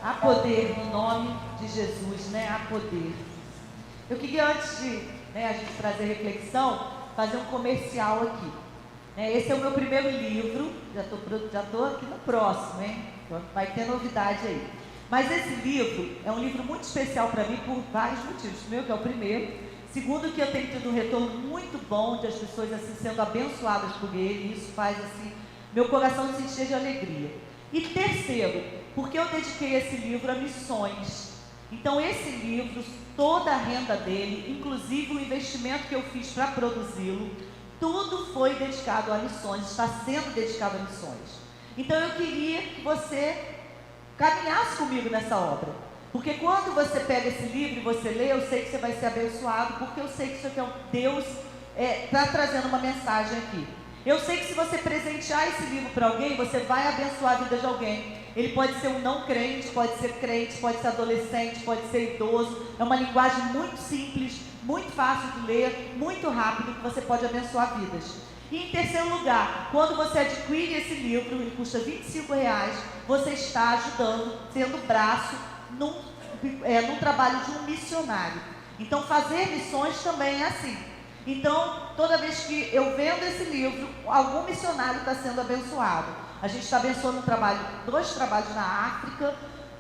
Há poder no nome de Jesus, né? Há poder. Eu queria, antes de a gente trazer reflexão, fazer um comercial aqui. Esse é o meu primeiro livro, já estou aqui no próximo, hein? Vai ter novidade aí. Mas esse livro é um livro muito especial para mim por vários motivos. Primeiro, que é o primeiro. Segundo, que eu tenho tido um retorno muito bom de as pessoas assim sendo abençoadas por ele. Isso faz assim meu coração se encher de alegria. E terceiro, porque eu dediquei esse livro a missões. Então esse livro, toda a renda dele, inclusive o investimento que eu fiz para produzi-lo, tudo foi dedicado a missões, está sendo dedicado a missões. Então eu queria que você caminhasse comigo nessa obra. Porque quando você pega esse livro e você lê, eu sei que você vai ser abençoado, porque eu sei que isso aqui é um Deus está trazendo uma mensagem aqui. Eu sei que se você presentear esse livro para alguém, você vai abençoar a vida de alguém. Ele pode ser um não crente, pode ser adolescente, pode ser idoso. É uma linguagem muito simples, muito fácil de ler, muito rápido, que você pode abençoar vidas. E em terceiro lugar, quando você adquire esse livro, ele custa R$25, você está ajudando, sendo braço num trabalho de um missionário. Então fazer missões também é assim. Então, toda vez que eu vendo esse livro, algum missionário está sendo abençoado. A gente está abençoando dois trabalhos na África,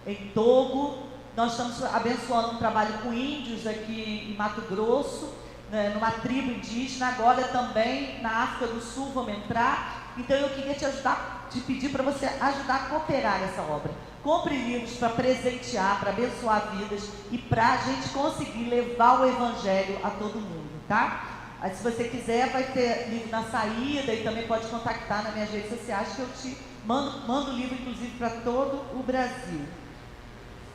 em Togo. Nós estamos abençoando um trabalho com índios aqui em Mato Grosso, né, numa tribo indígena. Agora também na África do Sul vamos entrar. Então eu queria te pedir para você ajudar a cooperar nessa obra. Compre livros para presentear, para abençoar vidas e para a gente conseguir levar o Evangelho a todo mundo, tá? Aí, se você quiser, vai ter livro na saída e também pode contactar nas minhas redes sociais que eu te mando o livro, inclusive, para todo o Brasil.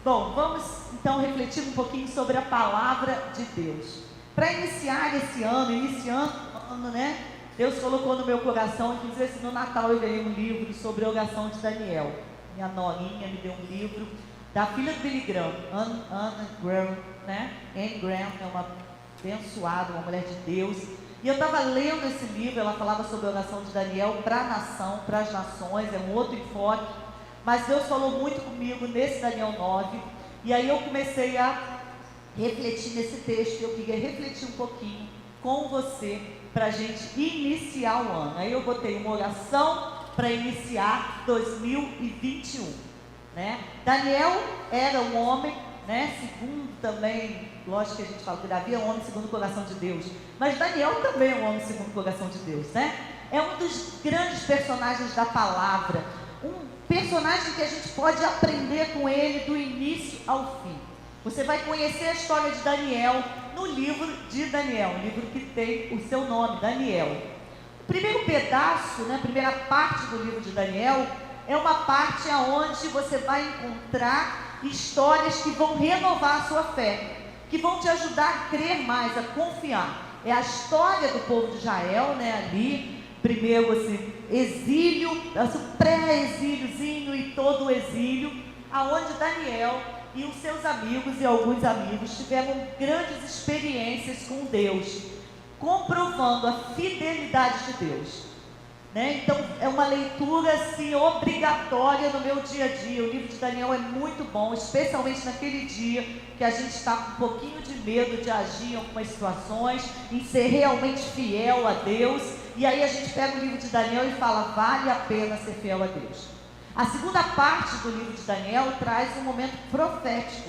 Bom, vamos então refletir um pouquinho sobre a palavra de Deus. Para iniciar esse ano, né? Deus colocou no meu coração, inclusive no Natal eu ganhei um livro sobre a oração de Daniel. Minha norinha me deu um livro da filha do Billy Graham, Anne Graham, né? Anne Graham é uma abençoada, uma mulher de Deus. E eu estava lendo esse livro, ela falava sobre a oração de Daniel para a nação, para as nações, é um outro enfoque. Mas Deus falou muito comigo nesse Daniel 9. E aí eu comecei a refletir nesse texto. Eu queria refletir um pouquinho com você para a gente iniciar o ano. Aí eu botei uma oração para iniciar 2021, né? Daniel era um homem, né? Segundo também, lógico que a gente fala que Davi é um homem segundo o coração de Deus, mas Daniel também é um homem segundo o coração de Deus, né? É um dos grandes personagens da palavra, um personagem que a gente pode aprender com ele do início ao fim. Você vai conhecer a história de Daniel no livro de Daniel, um livro que tem o seu nome, Daniel. O primeiro pedaço, né, a primeira parte do livro de Daniel, é uma parte onde você vai encontrar histórias que vão renovar a sua fé, que vão te ajudar a crer mais, a confiar. É a história do povo de Israel, né, ali, primeiro esse exílio, esse pré-exíliozinho e todo o exílio, aonde Daniel e os seus amigos e alguns amigos tiveram grandes experiências com Deus, comprovando a fidelidade de Deus, né? Então é uma leitura assim obrigatória no meu dia a dia. O livro de Daniel é muito bom, especialmente naquele dia que a gente está com um pouquinho de medo de agir em algumas situações, em ser realmente fiel a Deus, e aí a gente pega o livro de Daniel e fala, vale a pena ser fiel a Deus. A segunda parte do livro de Daniel traz um momento profético,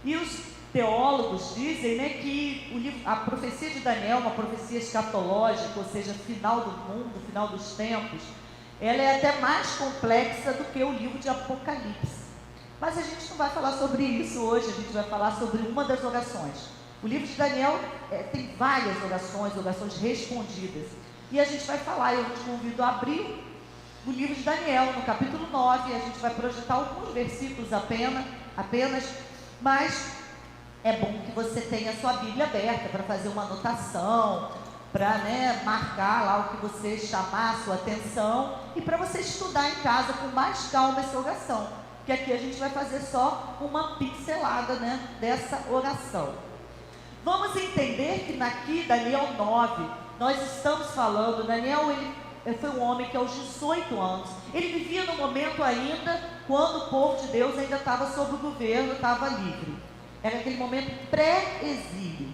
e os teólogos dizem, né, que a profecia de Daniel é uma profecia escatológica, ou seja, final do mundo, final dos tempos. Ela é até mais complexa do que o livro de Apocalipse. Mas a gente não vai falar sobre isso hoje, a gente vai falar sobre uma das orações. O livro de Daniel tem várias orações respondidas. E a gente vai falar, eu te convido a abrir o livro de Daniel, no capítulo 9, a gente vai projetar alguns versículos apenas, mas é bom que você tenha a sua Bíblia aberta para fazer uma anotação, para, né, marcar lá o que você chamar a sua atenção e para você estudar em casa com mais calma essa oração, porque aqui a gente vai fazer só uma pincelada, né, dessa oração. Vamos entender que aqui, Daniel 9, nós estamos falando, Daniel, ele foi um homem que aos 18 anos, ele vivia no momento ainda quando o povo de Deus ainda estava sob o governo, estava livre. Era aquele momento pré-exílio.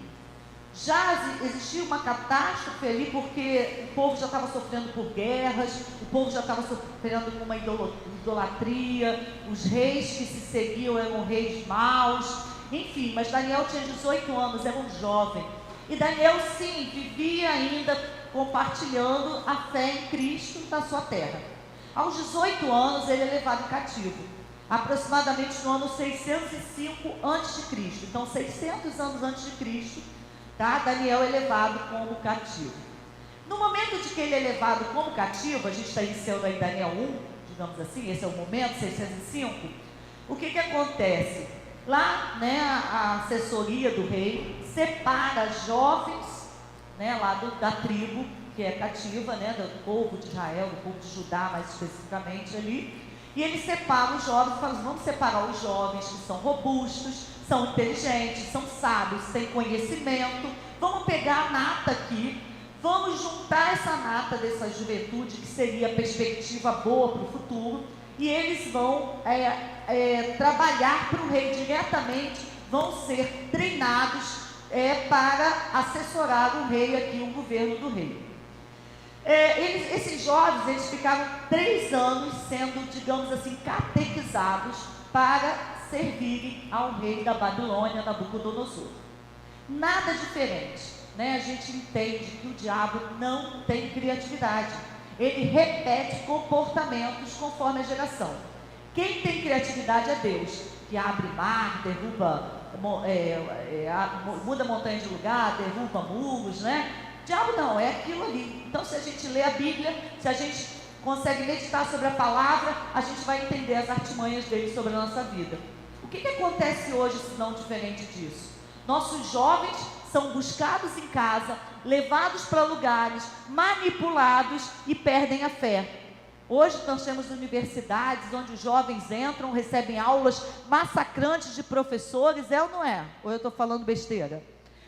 Já existia uma catástrofe ali, porque o povo já estava sofrendo por guerras, o povo já estava sofrendo com uma idolatria, os reis que se seguiam eram reis maus, enfim, mas Daniel tinha 18 anos, era um jovem, e Daniel sim, vivia ainda compartilhando a fé em Cristo na sua terra. Aos 18 anos ele é levado cativo, aproximadamente no ano 605 a.C., então 600 anos antes de Cristo, tá? Daniel é levado como cativo. No momento de que ele é levado como cativo, a gente está iniciando aí Daniel 1, digamos assim, esse é o momento, 605, o que acontece? Lá, né, a assessoria do rei separa jovens, né, lá da tribo, que é cativa, né, do povo de Israel, do povo de Judá mais especificamente ali, e ele separa os jovens, fala, vamos separar os jovens que são robustos, são inteligentes, são sábios, têm conhecimento, vamos pegar a nata aqui, vamos juntar essa nata dessa juventude, que seria a perspectiva boa para o futuro, e eles vão trabalhar para o rei diretamente, vão ser treinados para assessorar o rei aqui, o governo do rei. Esses jovens, eles ficaram 3 anos sendo, digamos assim, catequizados para servirem ao rei da Babilônia, Nabucodonosor. Nada diferente, né? A gente entende que o diabo não tem criatividade. Ele repete comportamentos conforme a geração. Quem tem criatividade é Deus, que abre mar, derruba, muda montanha de lugar, derruba muros, né? O diabo não, é aquilo ali. Então, se a gente lê a Bíblia, se a gente consegue meditar sobre a palavra, a gente vai entender as artimanhas dele sobre a nossa vida. O que acontece hoje, se não diferente disso? Nossos jovens são buscados em casa, levados para lugares, manipulados e perdem a fé. Hoje nós temos universidades onde os jovens entram, recebem aulas massacrantes de professores, é ou não é? Ou eu estou falando besteira?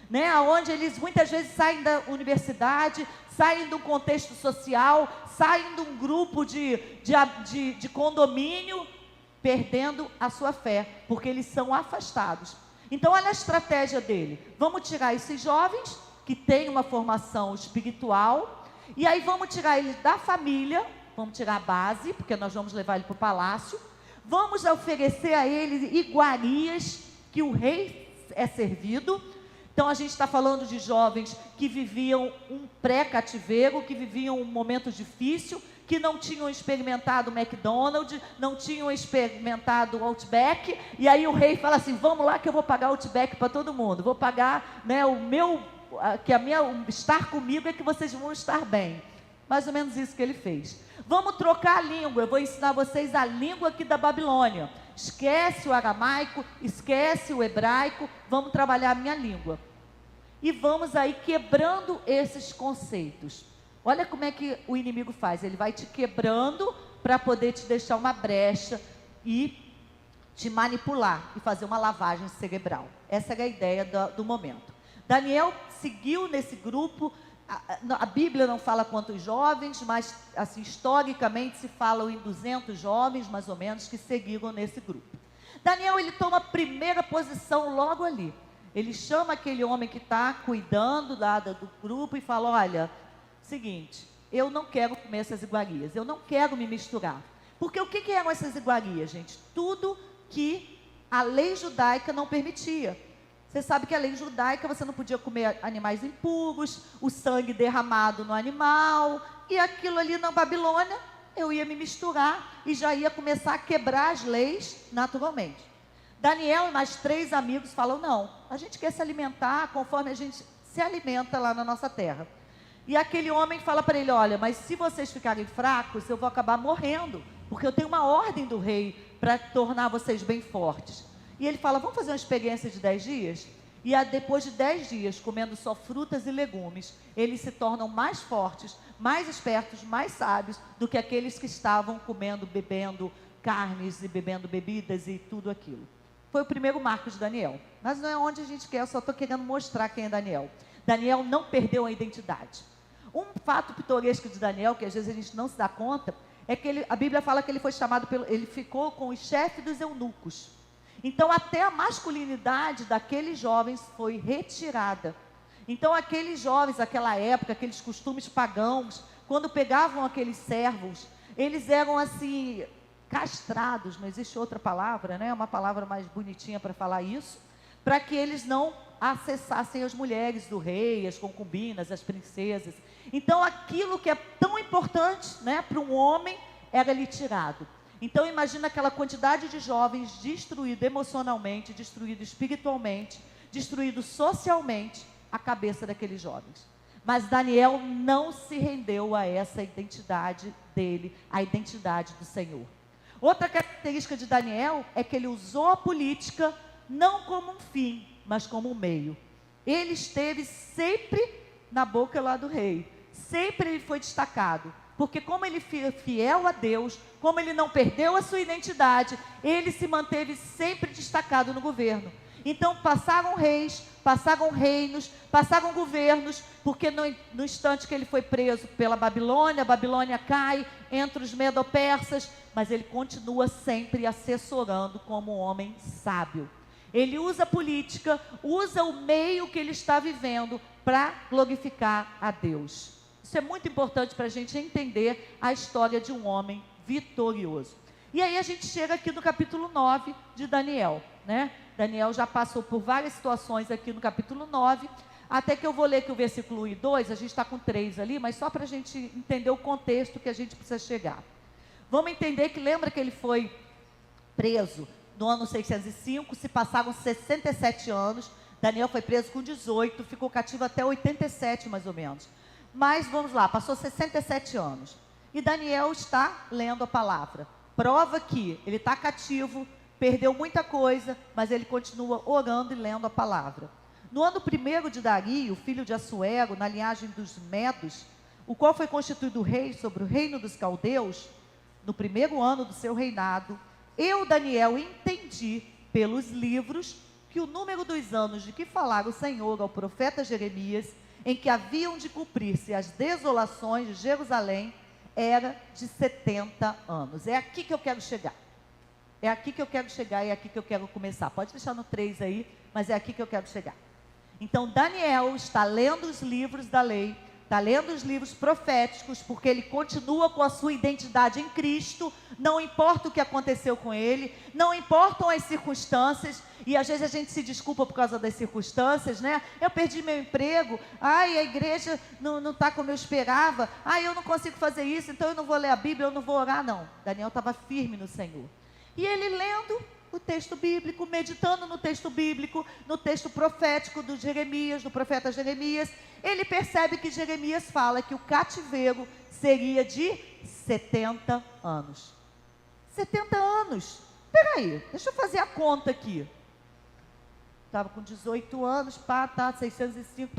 Né? Onde eles muitas vezes saem da universidade, saem do contexto social, saem de um grupo de condomínio, perdendo a sua fé, porque eles são afastados. Então olha a estratégia dele, vamos tirar esses jovens que têm uma formação espiritual, e aí vamos tirar eles da família, vamos tirar a base, porque nós vamos levar ele para o palácio, vamos oferecer a eles iguarias que o rei é servido. Então a gente está falando de jovens que viviam um pré-cativeiro, que viviam um momento difícil, que não tinham experimentado o McDonald's, não tinham experimentado o Outback, e aí o rei fala assim, vamos lá que eu vou pagar Outback para todo mundo, vou pagar, né, estar comigo é que vocês vão estar bem. Mais ou menos isso que ele fez. Vamos trocar a língua, eu vou ensinar vocês a língua aqui da Babilônia. Esquece o aramaico, esquece o hebraico, vamos trabalhar a minha língua. E vamos aí quebrando esses conceitos. Olha como é que o inimigo faz, ele vai te quebrando para poder te deixar uma brecha e te manipular e fazer uma lavagem cerebral. Essa era a ideia do momento. Daniel seguiu nesse grupo. A Bíblia não fala quantos jovens, mas assim, historicamente se falam em 200 jovens, mais ou menos, que seguiram nesse grupo. Daniel, ele toma a primeira posição logo ali. Ele chama aquele homem que está cuidando do grupo e fala, olha, seguinte, eu não quero comer essas iguarias, eu não quero me misturar. Porque o que eram essas iguarias, gente? Tudo que a lei judaica não permitia. Você sabe que a lei judaica, você não podia comer animais impuros, o sangue derramado no animal, e aquilo ali na Babilônia, eu ia me misturar e já ia começar a quebrar as leis naturalmente. Daniel e mais 3 amigos falam, não, a gente quer se alimentar conforme a gente se alimenta lá na nossa terra. E aquele homem fala para ele, olha, mas se vocês ficarem fracos, eu vou acabar morrendo, porque eu tenho uma ordem do rei para tornar vocês bem fortes. E ele fala, vamos fazer uma experiência de 10 dias? E depois de 10 dias, comendo só frutas e legumes, eles se tornam mais fortes, mais espertos, mais sábios do que aqueles que estavam comendo, bebendo carnes e bebendo bebidas e tudo aquilo. Foi o primeiro marco de Daniel. Mas não é onde a gente quer, eu só estou querendo mostrar quem é Daniel. Daniel não perdeu a identidade. Um fato pitoresco de Daniel, que às vezes a gente não se dá conta, é que a Bíblia fala que ele foi chamado ele ficou com os chefes dos eunucos. Então até a masculinidade daqueles jovens foi retirada. Então aqueles jovens, aquela época, aqueles costumes pagãos, quando pegavam aqueles servos, eles eram assim, castrados, não existe outra palavra, né? Uma palavra mais bonitinha para falar isso, para que eles não acessassem as mulheres do rei, as concubinas, as princesas. Então aquilo que é tão importante, né, para um homem, era lhe tirado. Então imagina aquela quantidade de jovens destruídos emocionalmente, destruídos espiritualmente, destruídos socialmente, a cabeça daqueles jovens. Mas Daniel não se rendeu a essa identidade dele, a identidade do Senhor. Outra característica de Daniel é que ele usou a política não como um fim, mas como um meio. Ele esteve sempre na boca lá do rei, sempre ele foi destacado, porque como ele foi fiel a Deus, como ele não perdeu a sua identidade, ele se manteve sempre destacado no governo. Então passaram reis, passaram reinos, passaram governos, porque no instante que ele foi preso pela Babilônia, a Babilônia cai, entre os medo-persas, mas ele continua sempre assessorando como um homem sábio. Ele usa a política, usa o meio que ele está vivendo para glorificar a Deus. Isso é muito importante para a gente entender a história de um homem vitorioso. E aí a gente chega aqui no capítulo 9 de Daniel, né? Daniel já passou por várias situações aqui no capítulo 9, até que eu vou ler aqui o versículo 1 e 2, a gente está com 3 ali, mas só para a gente entender o contexto que a gente precisa chegar. Vamos entender que lembra que ele foi preso no ano 605, se passaram 67 anos, Daniel foi preso com 18, ficou cativo até 87 mais ou menos. Mas vamos lá, passou 67 anos, e Daniel está lendo a palavra, prova que ele está cativo, perdeu muita coisa, mas ele continua orando e lendo a palavra. No ano 1º de Dario, filho de Assuero, na linhagem dos Medos, o qual foi constituído rei sobre o reino dos caldeus, no 1º ano do seu reinado, eu, Daniel, entendi pelos livros que o número dos anos de que falara o Senhor ao profeta Jeremias, em que haviam de cumprir-se as desolações de Jerusalém, era de 70 anos. É aqui que eu quero chegar. É aqui que eu quero chegar e é aqui que eu quero começar. Pode deixar no 3 aí, mas é aqui que eu quero chegar. Então Daniel está lendo os livros da lei, está lendo os livros proféticos, porque ele continua com a sua identidade em Cristo, não importa o que aconteceu com ele, não importam as circunstâncias, e às vezes a gente se desculpa por causa das circunstâncias, né? Eu perdi meu emprego, ai, a igreja não está como eu esperava, ai, eu não consigo fazer isso, então eu não vou ler a Bíblia, eu não vou orar, não. Daniel estava firme no Senhor. E ele lendo o texto bíblico, meditando no texto bíblico, no texto profético do Jeremias, do profeta Jeremias, ele percebe que Jeremias fala que o cativeiro seria de 70 anos. 70 anos. Peraí, deixa eu fazer a conta aqui. Estava com 18 anos, 605,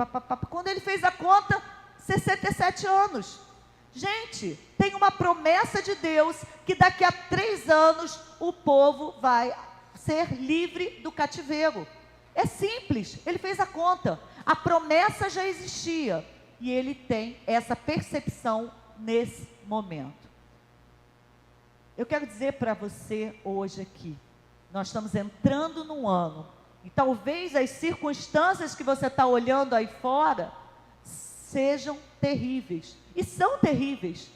Quando ele fez a conta, 67 anos. Gente, tem uma promessa de Deus que daqui a 3 anos o povo vai ser livre do cativeiro. É simples, ele fez a conta. A promessa já existia e ele tem essa percepção nesse momento. Eu quero dizer para você hoje aqui, nós estamos entrando num ano e talvez as circunstâncias que você está olhando aí fora sejam terríveis. E são terríveis.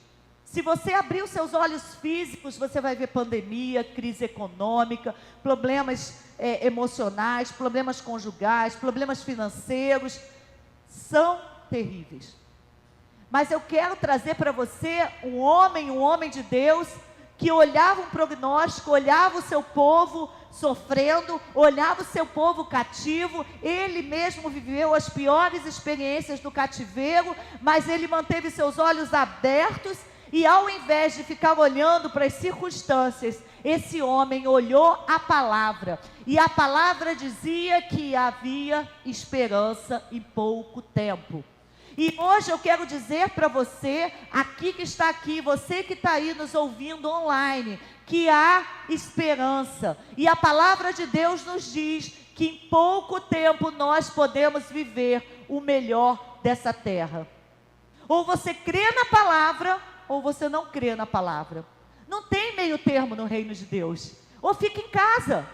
Se você abrir os seus olhos físicos, você vai ver pandemia, crise econômica, problemas emocionais, problemas conjugais, problemas financeiros. São terríveis. Mas eu quero trazer para você um homem de Deus, que olhava um prognóstico, olhava o seu povo sofrendo, olhava o seu povo cativo, ele mesmo viveu as piores experiências do cativeiro, mas ele manteve seus olhos abertos, e ao invés de ficar olhando para as circunstâncias, esse homem olhou a palavra, e a palavra dizia que havia esperança em pouco tempo. E hoje eu quero dizer para você, aqui que está aqui, você que está aí nos ouvindo online, que há esperança. E a palavra de Deus nos diz que em pouco tempo nós podemos viver o melhor dessa terra. Ou você crê na palavra, ou você não crê na palavra. Não tem meio termo no reino de Deus. Ou fica em casa.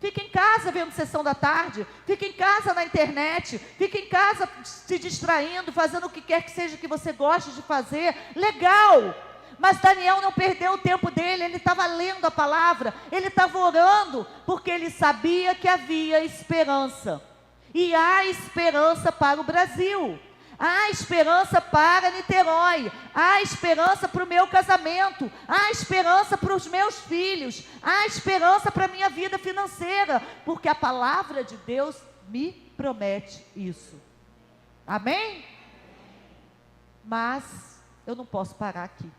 Fica em casa vendo sessão da tarde, fica em casa na internet, fica em casa se distraindo, fazendo o que quer que seja que você goste de fazer. Legal! Mas Daniel não perdeu o tempo dele, ele estava lendo a palavra, ele estava orando, porque ele sabia que havia esperança. E há esperança para o Brasil. Há esperança para Niterói, há esperança para o meu casamento, há esperança para os meus filhos, há esperança para a minha vida financeira, porque a palavra de Deus me promete isso. Amém? Mas eu não posso parar aqui.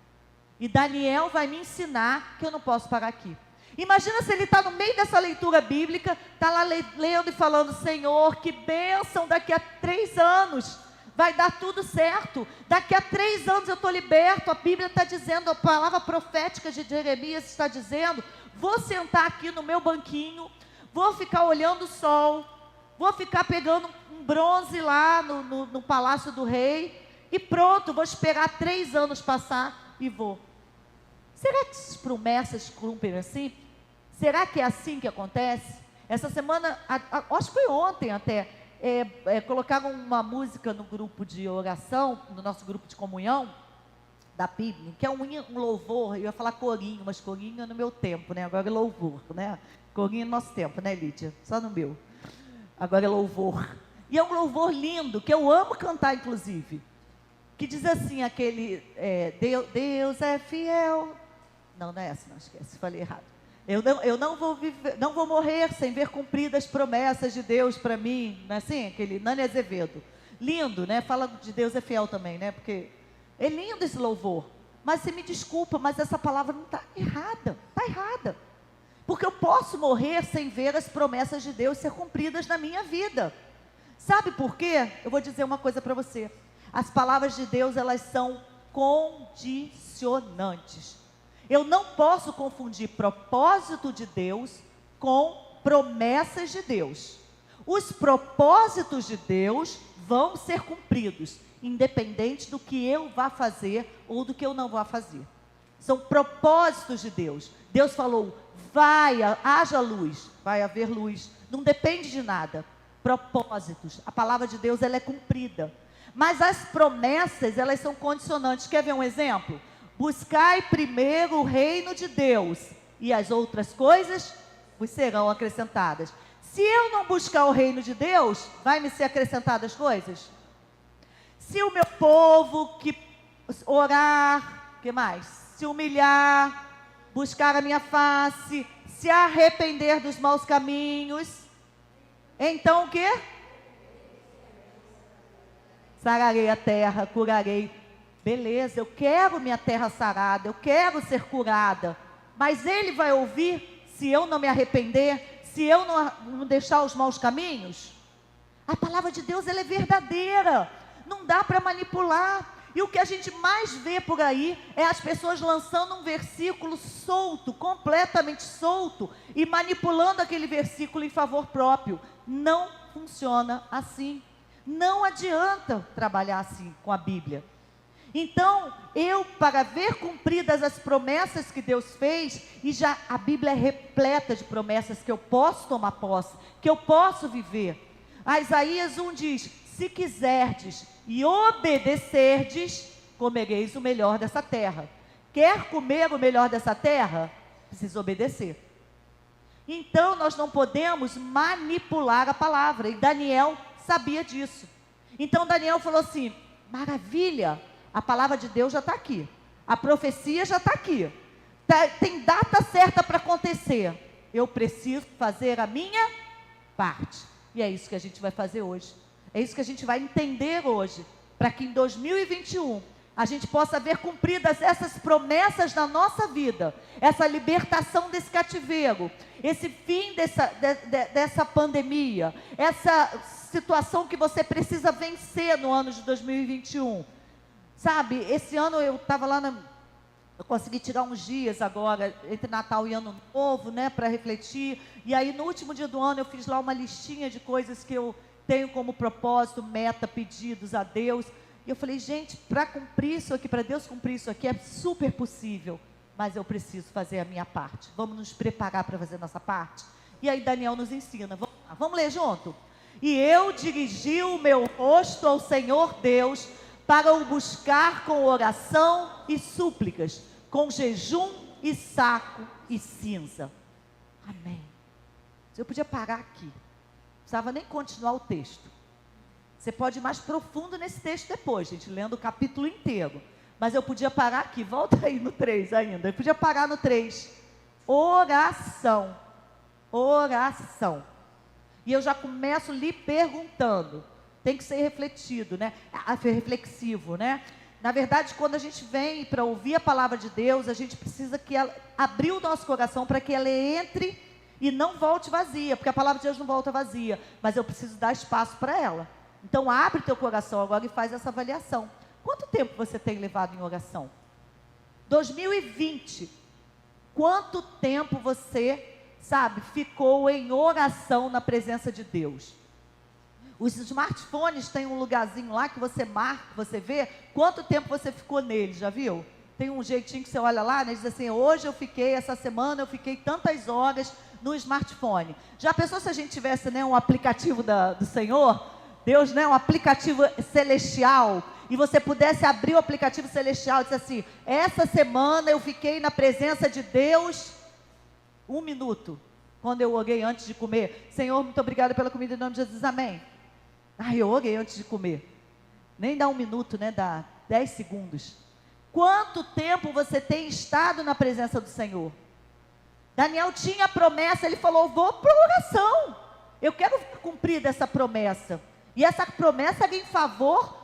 E Daniel vai me ensinar que eu não posso parar aqui. Imagina se ele está no meio dessa leitura bíblica, está lá lendo e falando: Senhor, que bênção, daqui a 3 anos vai dar tudo certo, daqui a 3 anos eu estou liberto. A Bíblia está dizendo, a palavra profética de Jeremias está dizendo: vou sentar aqui no meu banquinho, vou ficar olhando o sol, vou ficar pegando um bronze lá no palácio do rei, e pronto, vou esperar 3 anos passar e vou. Será que as promessas cumprem assim? Será que é assim que acontece? Essa semana, acho que foi ontem até, colocaram uma música no grupo de oração, no nosso grupo de comunhão da PIB, que é um louvor. Eu ia falar corinho, mas corinho é no meu tempo, né? Agora é louvor, né? Corinho é no nosso tempo, né, Lídia? Só no meu. Agora é louvor. E é um louvor lindo, que eu amo cantar, inclusive, que diz assim, aquele, Deus é fiel. Não é essa, não, esquece, falei errado. Eu não vou viver, não vou morrer sem ver cumpridas as promessas de Deus para mim, não é assim? Aquele Nani Azevedo, lindo, né? Fala de Deus é fiel também, né? Porque é lindo esse louvor. Mas você me desculpa, mas essa palavra não está errada, está errada. Porque eu posso morrer sem ver as promessas de Deus ser cumpridas na minha vida. Sabe por quê? Eu vou dizer uma coisa para você. As palavras de Deus, elas são condicionantes. Eu não posso confundir propósito de Deus com promessas de Deus. Os propósitos de Deus vão ser cumpridos, independente do que eu vá fazer ou do que eu não vá fazer. São propósitos de Deus. Deus falou, haja luz, vai haver luz. Não depende de nada. Propósitos. A palavra de Deus, ela é cumprida. Mas as promessas, elas são condicionantes. Quer ver um exemplo? Buscai primeiro o reino de Deus, e as outras coisas vos serão acrescentadas. Se eu não buscar o reino de Deus, vai me ser acrescentadas coisas? Se o meu povo que orar, que mais? Se humilhar, buscar a minha face, se arrepender dos maus caminhos, então o quê? Sararei a terra, curarei. Beleza, eu quero minha terra sarada, eu quero ser curada, mas Ele vai ouvir se eu não me arrepender, se eu não deixar os maus caminhos? A palavra de Deus, ela é verdadeira, não dá para manipular. E o que a gente mais vê por aí é as pessoas lançando um versículo solto, completamente solto, e manipulando aquele versículo em favor próprio. Não funciona assim. Não adianta trabalhar assim com a Bíblia. Então, para ver cumpridas as promessas que Deus fez, e já a Bíblia é repleta de promessas que eu posso tomar posse, que eu posso viver. A Isaías 1 diz, se quiserdes e obedecerdes, comereis o melhor dessa terra. Quer comer o melhor dessa terra? Precisa obedecer. Então, nós não podemos manipular a palavra, e Daniel sabia disso. Então, Daniel falou assim, maravilha, a palavra de Deus já está aqui, a profecia já está aqui, tem data certa para acontecer, eu preciso fazer a minha parte, e é isso que a gente vai fazer hoje, é isso que a gente vai entender hoje, para que em 2021, a gente possa ver cumpridas essas promessas na nossa vida, essa libertação desse cativeiro, esse fim dessa pandemia, essa situação que você precisa vencer no ano de 2021, sabe, esse ano eu estava lá, eu consegui tirar uns dias agora, entre Natal e Ano Novo, né, para refletir, e aí no último dia do ano eu fiz lá uma listinha de coisas que eu tenho como propósito, meta, pedidos a Deus, E eu falei, gente, para cumprir isso aqui, para Deus cumprir isso aqui, é super possível. Mas eu preciso fazer a minha parte. Vamos nos preparar para fazer a nossa parte? E aí Daniel nos ensina. Vamos lá, vamos ler junto? E eu dirigi o meu rosto ao Senhor Deus para o buscar com oração e súplicas, com jejum e saco e cinza. Amém. Eu podia parar aqui. Não precisava nem continuar o texto. Você pode ir mais profundo nesse texto depois, gente, lendo o capítulo inteiro. Mas eu podia parar aqui. Volta aí no 3 ainda. Eu podia parar no 3. Oração. Oração. E eu já começo lhe perguntando. Tem que ser refletido, né? Reflexivo, né? Na verdade, quando a gente vem para ouvir a palavra de Deus, a gente precisa que ela abrir o nosso coração para que ela entre e não volte vazia, porque a palavra de Deus não volta vazia, mas eu preciso dar espaço para ela. Então abre teu coração agora e faz essa avaliação. Quanto tempo você tem levado em oração? 2020. Quanto tempo você, ficou em oração na presença de Deus? Os smartphones têm um lugarzinho lá que você marca, você vê quanto tempo você ficou nele, já viu? Tem um jeitinho que você olha lá, né, diz assim, hoje eu fiquei, essa semana eu fiquei tantas horas no smartphone. Já pensou se a gente tivesse, né, um aplicativo do Senhor? Deus, né, um aplicativo celestial, e você pudesse abrir o aplicativo celestial e dizer assim, essa semana eu fiquei na presença de Deus 1 minuto, quando eu orei antes de comer. Senhor, muito obrigada pela comida em nome de Jesus, amém. Eu orei antes de comer. Nem dá 1 minuto, né, dá 10 segundos. Quanto tempo você tem estado na presença do Senhor? Daniel tinha a promessa, ele falou, vou para a oração. Eu quero cumprir dessa promessa. E essa promessa era em favor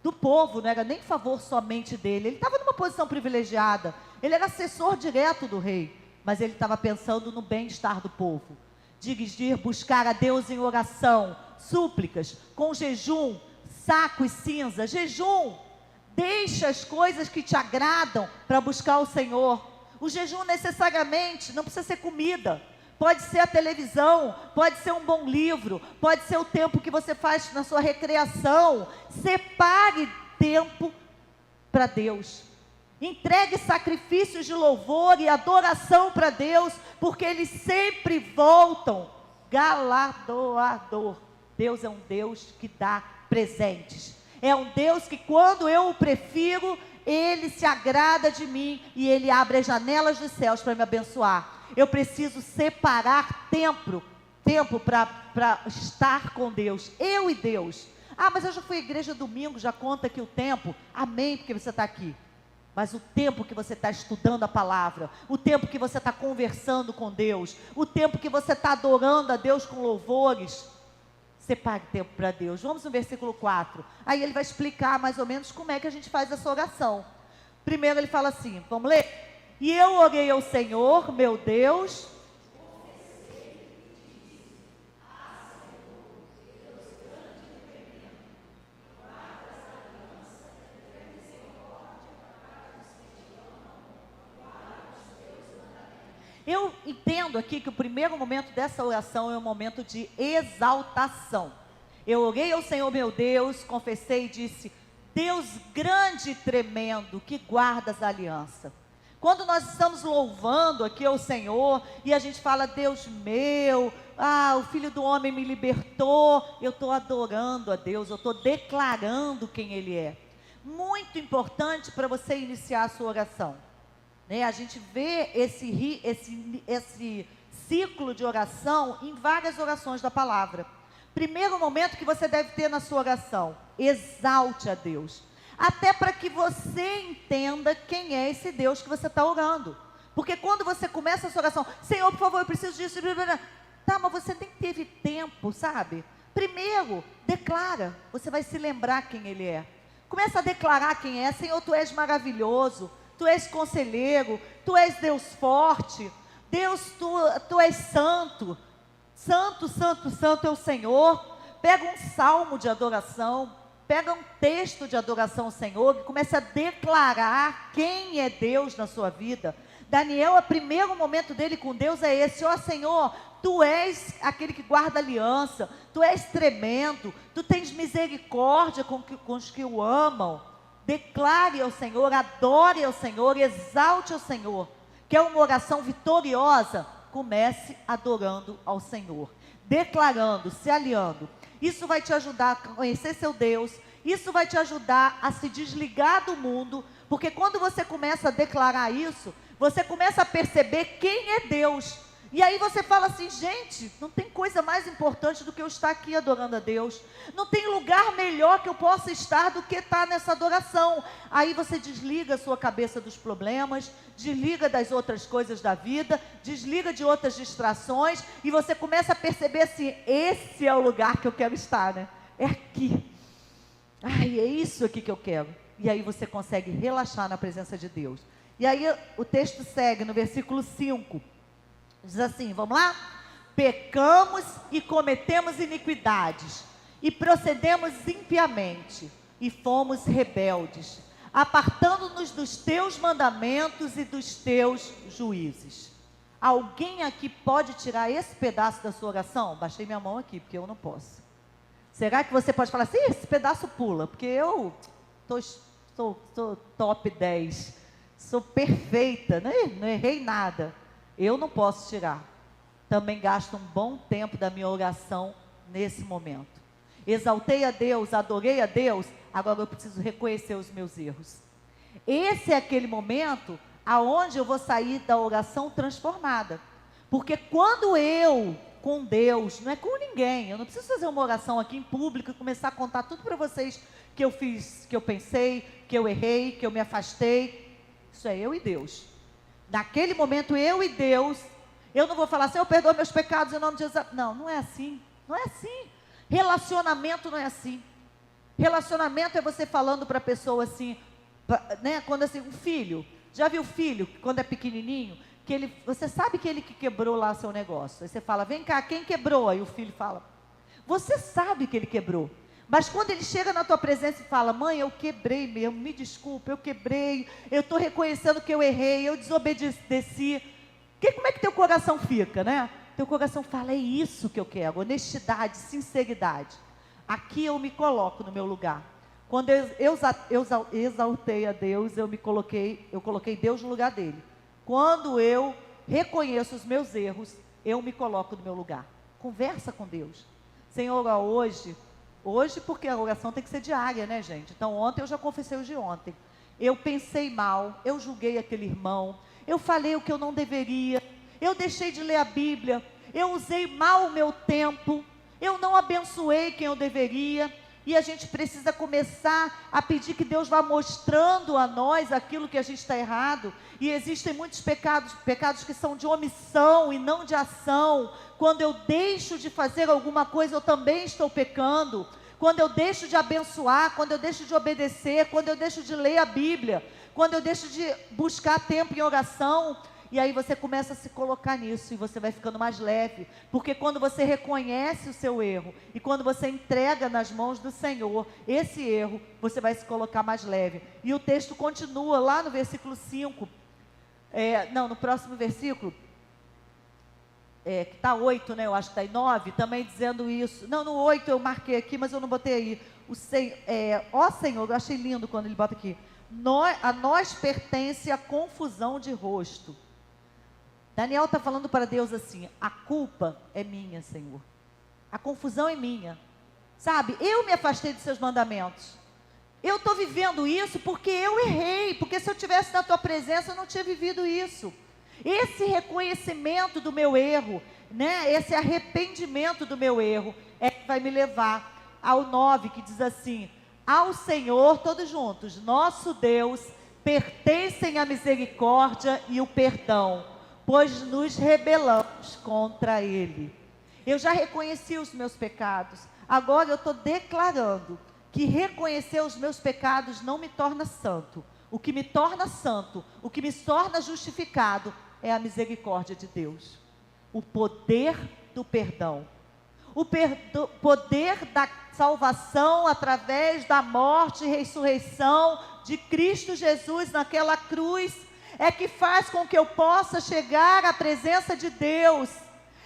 do povo, não era nem em favor somente dele. Ele estava numa posição privilegiada. Ele era assessor direto do rei. Mas ele estava pensando no bem-estar do povo. Dirigir, buscar a Deus em oração, súplicas, com jejum, saco e cinza. Jejum, deixa as coisas que te agradam para buscar o Senhor. O jejum necessariamente não precisa ser comida. Pode ser a televisão, pode ser um bom livro, pode ser o tempo que você faz na sua recreação. Separe tempo para Deus. Entregue sacrifícios de louvor e adoração para Deus, porque eles sempre voltam galardoador. Deus é um Deus que dá presentes. É um Deus que quando eu o prefiro, Ele se agrada de mim e Ele abre as janelas dos céus para me abençoar. Eu preciso separar tempo para estar com Deus, eu e Deus. Mas eu já fui à igreja domingo, já conta aqui o tempo. Amém, porque você está aqui. Mas o tempo que você está estudando a palavra, o tempo que você está conversando com Deus, o tempo que você está adorando a Deus com louvores, separe tempo para Deus. Vamos no versículo 4. Aí ele vai explicar mais ou menos como é que a gente faz essa oração. Primeiro ele fala assim, vamos ler? E eu orei ao Senhor, meu Deus. Eu entendo aqui que o primeiro momento dessa oração é um momento de exaltação. Eu orei ao Senhor meu Deus, confessei e disse, Deus grande e tremendo, que guardas a aliança. Quando nós estamos louvando aqui ao Senhor, e a gente fala, Deus meu, o Filho do Homem me libertou, eu estou adorando a Deus, eu estou declarando quem Ele é. Muito importante para você iniciar a sua oração. A gente vê esse ciclo de oração em várias orações da palavra. Primeiro momento que você deve ter na sua oração, exalte a Deus. Até para que você entenda quem é esse Deus que você está orando. Porque quando você começa a sua oração, Senhor, por favor, eu preciso disso. Tá, mas você nem teve tempo, sabe? Primeiro, declara, você vai se lembrar quem Ele é. Começa a declarar quem é. Senhor, Tu és maravilhoso. Tu és conselheiro, Tu és Deus forte, Deus, tu és santo, santo, santo, santo é o Senhor. Pega um salmo de adoração, pega um texto de adoração ao Senhor, e começa a declarar quem é Deus na sua vida. Daniel, o primeiro momento dele com Deus é esse, Senhor, Tu és aquele que guarda aliança, Tu és tremendo, Tu tens misericórdia com os que o amam. Declare ao Senhor, adore ao Senhor, exalte ao Senhor. Quer uma oração vitoriosa? Comece adorando ao Senhor, declarando, se aliando. Isso vai te ajudar a conhecer seu Deus, isso vai te ajudar a se desligar do mundo, porque quando você começa a declarar isso, você começa a perceber quem é Deus. E aí você fala assim, gente, não tem coisa mais importante do que eu estar aqui adorando a Deus. Não tem lugar melhor que eu possa estar do que estar nessa adoração. Aí você desliga a sua cabeça dos problemas, desliga das outras coisas da vida, desliga de outras distrações, e você começa a perceber assim, esse é o lugar que eu quero estar, né? É aqui. Ai, é isso aqui que eu quero. E aí você consegue relaxar na presença de Deus. E aí o texto segue no versículo 5. Diz assim, vamos lá? Pecamos e cometemos iniquidades, e procedemos impiamente, e fomos rebeldes, apartando-nos dos teus mandamentos e dos teus juízes. Alguém aqui pode tirar esse pedaço da sua oração? Baixei minha mão aqui, porque eu não posso. Será que você pode falar assim, esse pedaço pula, porque eu sou top 10, sou perfeita, não errei nada. Eu não posso tirar. Também gasto um bom tempo da minha oração nesse momento. Exaltei a Deus, adorei a Deus, agora eu preciso reconhecer os meus erros. Esse é aquele momento aonde eu vou sair da oração transformada. Porque quando eu, com Deus, não é com ninguém, eu não preciso fazer uma oração aqui em público e começar a contar tudo para vocês que eu fiz, que eu pensei, que eu errei, que eu me afastei. Isso é eu e Deus. Naquele momento, eu e Deus, eu não vou falar assim, eu perdoo meus pecados em nome de Jesus. Não, não é assim, não é assim. Relacionamento não é assim. Relacionamento é você falando para a pessoa assim, né? Quando assim, um filho, já viu o filho, quando é pequenininho, que você sabe que ele que quebrou lá seu negócio. Aí você fala, vem cá, quem quebrou? Aí o filho fala, você sabe que ele quebrou. Mas quando ele chega na tua presença e fala, mãe, eu quebrei mesmo, me desculpa, eu quebrei, eu estou reconhecendo que eu errei, eu desobedeci. Como é que teu coração fica, né? Teu coração fala, é isso que eu quero, honestidade, sinceridade. Aqui eu me coloco no meu lugar. Quando eu exaltei a Deus, eu coloquei Deus no lugar dele. Quando eu reconheço os meus erros, eu me coloco no meu lugar. Conversa com Deus. Senhor, hoje, porque a oração tem que ser diária, né, gente? Então, ontem eu já confessei o de ontem. Eu pensei mal, eu julguei aquele irmão, eu falei o que eu não deveria, eu deixei de ler a Bíblia, eu usei mal o meu tempo, eu não abençoei quem eu deveria. E a gente precisa começar a pedir que Deus vá mostrando a nós aquilo que a gente está errado. E existem muitos pecados que são de omissão e não de ação. Quando eu deixo de fazer alguma coisa, eu também estou pecando. Quando eu deixo de abençoar, quando eu deixo de obedecer, quando eu deixo de ler a Bíblia, quando eu deixo de buscar tempo em oração. E aí você começa a se colocar nisso e você vai ficando mais leve. Porque quando você reconhece o seu erro e quando você entrega nas mãos do Senhor esse erro, você vai se colocar mais leve. E o texto continua lá no versículo 5. No próximo versículo, que está 8, né? Eu acho que está em 9, também dizendo isso. Não, no 8 eu marquei aqui, mas eu não botei aí. Ó Senhor, eu achei lindo quando ele bota aqui. A nós pertence a confusão de rosto. Daniel está falando para Deus assim, a culpa é minha, Senhor. A confusão é minha. Sabe, eu me afastei dos seus mandamentos. Eu estou vivendo isso porque eu errei. Porque se eu estivesse na tua presença, eu não tinha vivido isso. Esse reconhecimento do meu erro, né? Esse arrependimento do meu erro, vai me levar ao 9, que diz assim, ao Senhor, todos juntos, nosso Deus, pertencem a misericórdia e o perdão, pois nos rebelamos contra Ele. Eu já reconheci os meus pecados, agora eu estou declarando que reconhecer os meus pecados não me torna santo. O que me torna santo, o que me torna justificado, é a misericórdia de Deus. O poder do perdão. O poder da salvação através da morte e ressurreição de Cristo Jesus naquela cruz, é que faz com que eu possa chegar à presença de Deus.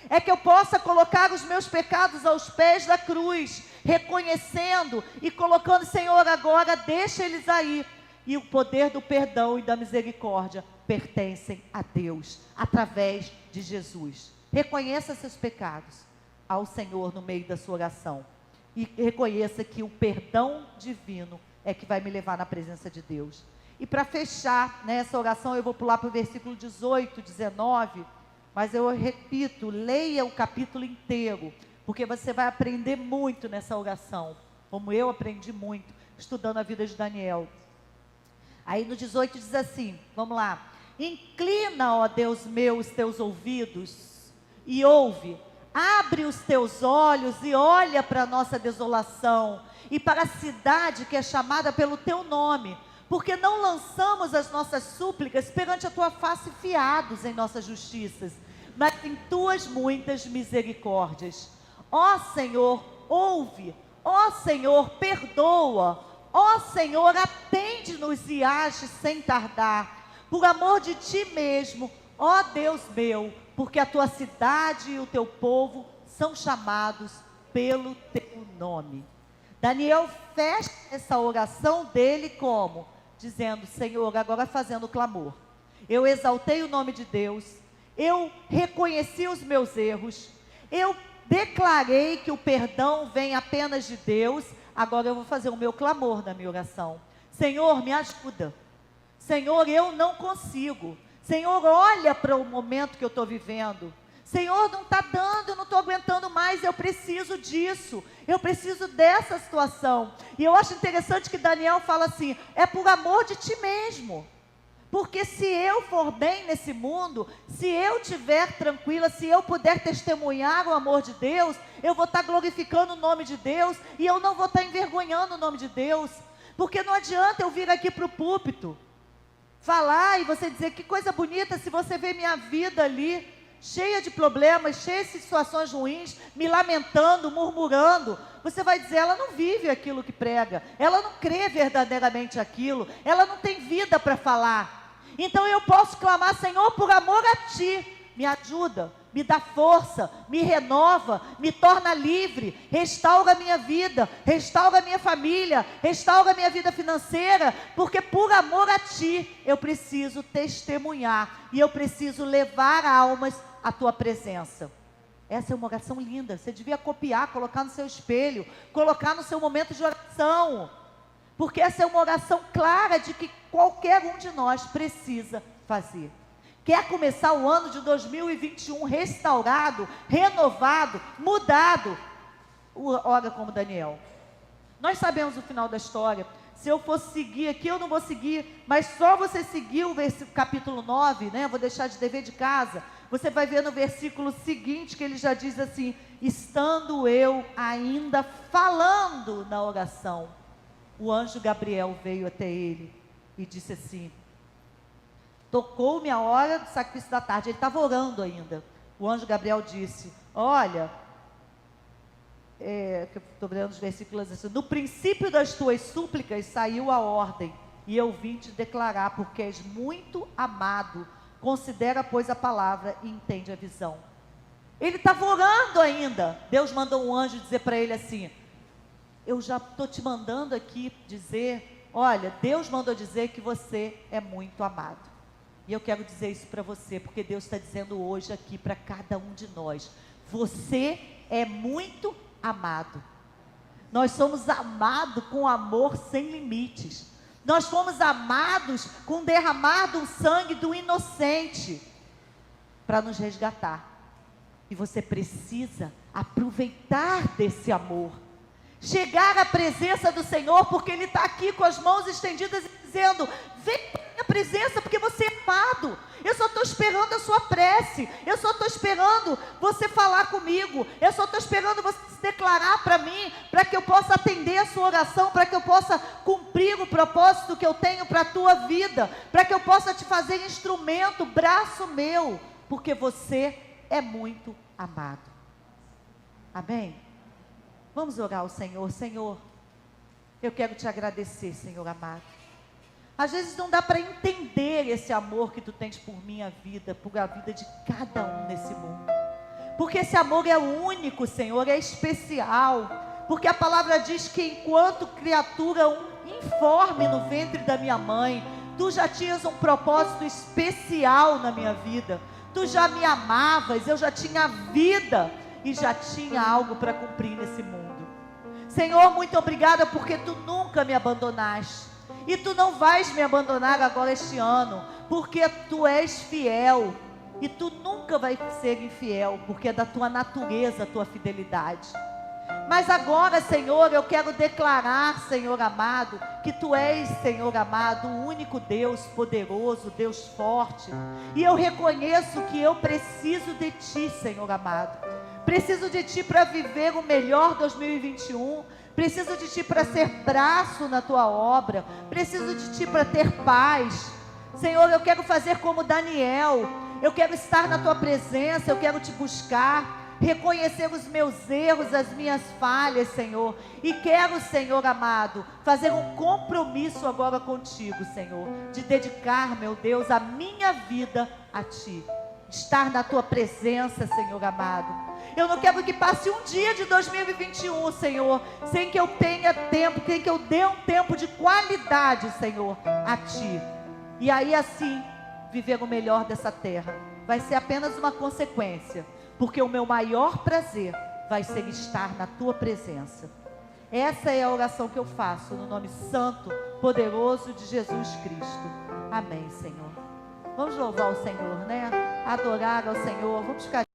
É que eu possa colocar os meus pecados aos pés da cruz, reconhecendo e colocando, Senhor, agora deixa eles aí. E o poder do perdão e da misericórdia pertencem a Deus, através de Jesus. Reconheça seus pecados ao Senhor no meio da sua oração. E reconheça que o perdão divino é que vai me levar na presença de Deus. E para fechar, né, essa oração, eu vou pular para o versículo 18, 19, mas eu repito, leia o capítulo inteiro, porque você vai aprender muito nessa oração, como eu aprendi muito, estudando a vida de Daniel. Aí no 18 diz assim, vamos lá. Inclina, ó Deus meu, os teus ouvidos e ouve. Abre os teus olhos e olha para a nossa desolação e para a cidade que é chamada pelo teu nome. Porque não lançamos as nossas súplicas perante a tua face fiados em nossas justiças, mas em tuas muitas misericórdias. Ó Senhor, ouve. Ó Senhor, perdoa. Ó Senhor, atende-nos e age sem tardar. Por amor de ti mesmo, ó Deus meu, porque a tua cidade e o teu povo são chamados pelo teu nome. Daniel fecha essa oração dele como? Dizendo, Senhor, agora fazendo o clamor. Eu exaltei o nome de Deus, eu reconheci os meus erros, eu declarei que o perdão vem apenas de Deus, agora eu vou fazer o meu clamor na minha oração. Senhor, me ajuda. Senhor, eu não consigo. Senhor, olha para o momento que eu estou vivendo. Senhor, não está dando, eu não estou aguentando mais, eu preciso disso, eu preciso dessa situação. E eu acho interessante que Daniel fala assim, é por amor de ti mesmo. Porque se eu for bem nesse mundo, se eu estiver tranquila, se eu puder testemunhar o amor de Deus, eu vou estar glorificando o nome de Deus e eu não vou estar envergonhando o nome de Deus. Porque não adianta eu vir aqui para o púlpito, falar e você dizer que coisa bonita se você vê minha vida ali, cheia de problemas, cheia de situações ruins, me lamentando, murmurando. Você vai dizer, ela não vive aquilo que prega, ela não crê verdadeiramente aquilo, ela não tem vida para falar. Então eu posso clamar, Senhor, por amor a ti, me ajuda, me dá força, me renova, me torna livre, restaura a minha vida, restaura a minha família, restaura a minha vida financeira, porque por amor a ti, eu preciso testemunhar, e eu preciso levar almas à tua presença. Essa é uma oração linda, você devia copiar, colocar no seu espelho, colocar no seu momento de oração, porque essa é uma oração clara de que qualquer um de nós precisa fazer. Quer começar o ano de 2021 restaurado, renovado, mudado? Ora como Daniel. Nós sabemos o final da história. Se eu for seguir aqui, eu não vou seguir, mas só você seguir o capítulo 9, né? Vou deixar de dever de casa. Você vai ver no versículo seguinte que ele já diz assim, estando eu ainda falando na oração, o anjo Gabriel veio até ele e disse assim, tocou-me a hora do sacrifício da tarde. Ele estava orando ainda. O anjo Gabriel disse, olha, estou vendo os versículos assim, no princípio das tuas súplicas saiu a ordem, e eu vim te declarar, porque és muito amado, considera, pois, a palavra e entende a visão. Ele estava orando ainda. Deus mandou um anjo dizer para ele assim, eu já estou te mandando aqui dizer, olha, Deus mandou dizer que você é muito amado. E eu quero dizer isso para você, porque Deus está dizendo hoje aqui para cada um de nós, você é muito amado. Nós somos amados com amor sem limites. Nós fomos amados com derramar do sangue do inocente para nos resgatar. E você precisa aproveitar desse amor, chegar à presença do Senhor, porque Ele está aqui com as mãos estendidas e dizendo, vem para a minha presença, porque você é amado. Eu só estou esperando a sua prece, eu só estou esperando você falar comigo, eu só estou esperando você se declarar para mim, para que eu possa atender a sua oração, para que eu possa cumprir o propósito que eu tenho para a tua vida, para que eu possa te fazer instrumento, braço meu, porque você é muito amado. Amém? Vamos orar ao Senhor. Senhor, eu quero te agradecer, Senhor amado. Às vezes não dá para entender esse amor que tu tens por minha vida, por a vida de cada um nesse mundo. porque esse amor é único, Senhor, é especial, porque a palavra diz que enquanto criatura informe no ventre da minha mãe, Tu já tinhas um propósito especial na minha vida, Tu já me amavas, eu já tinha vida e já tinha algo para cumprir nesse mundo. Senhor, muito obrigada porque Tu nunca me abandonaste e Tu não vais me abandonar agora este ano, porque Tu és fiel. E Tu nunca vai ser infiel, porque é da Tua natureza a Tua fidelidade. Mas agora, Senhor, eu quero declarar, Senhor amado, que Tu és, Senhor amado, o único Deus poderoso, Deus forte. E eu reconheço que eu preciso de Ti, Senhor amado. Preciso de Ti para viver o melhor 2021. Preciso de Ti para ser braço na Tua obra. Preciso de Ti para ter paz. Senhor, eu quero fazer como Daniel. Eu quero estar na Tua presença, eu quero Te buscar, reconhecer os meus erros, as minhas falhas, Senhor. E quero, Senhor amado, fazer um compromisso agora contigo, Senhor, de dedicar, meu Deus, a minha vida a Ti. Estar na Tua presença, Senhor amado. Eu não quero que passe um dia de 2021, Senhor, sem que eu tenha tempo, sem que eu dê um tempo de qualidade, Senhor, a Ti. E aí assim, viver o melhor dessa terra vai ser apenas uma consequência, porque o meu maior prazer vai ser estar na Tua presença. Essa é a oração que eu faço no nome santo, poderoso de Jesus Cristo. Amém, Senhor. Vamos louvar o Senhor, né? Adorar ao Senhor. Vamos ficar